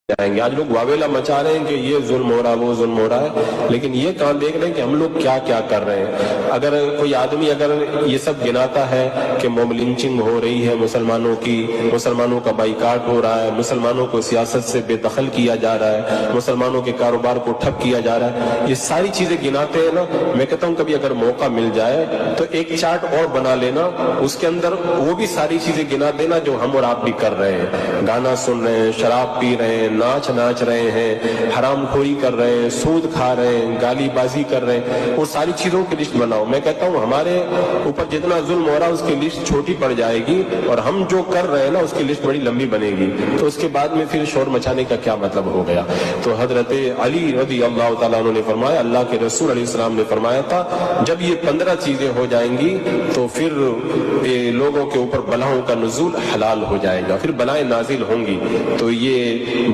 جائیں گے. آج لوگ واویلا مچا رہے ہیں کہ یہ ظلم ہو رہا وہ ظلم ہو رہا ہے، لیکن یہ کہاں دیکھ رہے ہیں کہ ہم لوگ کیا کیا کر رہے ہیں. اگر کوئی آدمی اگر یہ سب گناتا ہے کہ موب لنچنگ ہو رہی ہے مسلمانوں کی، مسلمانوں کا بائیکاٹ ہو رہا ہے، مسلمانوں کو سیاست سے بے دخل کیا جا رہا ہے، مسلمانوں کے کاروبار کو ٹھپ کیا جا رہا ہے، یہ ساری چیزیں گناتے ہیں نا، میں کہتا ہوں کبھی اگر موقع مل جائے تو ایک چارٹ اور بنا لینا، اس کے اندر وہ بھی ساری چیزیں گنا دینا جو ہم اور آپ بھی کر رہے ہیں. گانا سن رہے ہیں، شراب پی رہے ہیں، ناچ رہے ہیں، حرام خوری کر رہے ہیں، سود کھا رہے ہیں، گالی بازی کر رہے ہیں، وہ ساری چیزوں کی لسٹ بناؤ. میں کہتا ہوں ہمارے اوپر جتنا ظلم ہو رہا ہے اس کی لسٹ چھوٹی پڑ جائے گی، اور ہم جو کر رہے ہیں نا اس کی لسٹ بڑی لمبی بنے گی. تو اس کے بعد میں پھر شور مچانے کا کیا مطلب ہو گیا. تو حضرت علی رضی اللہ تعالیٰ عنہ نے فرمایا، اللہ کے رسول علیہ السلام نے فرمایا تھا جب یہ 15 چیزیں ہو جائیں گی تو پھر لوگوں کے اوپر بلاؤں کا نزول حلال ہو جائے گا، پھر بلائیں نازل ہوں گی. تو یہ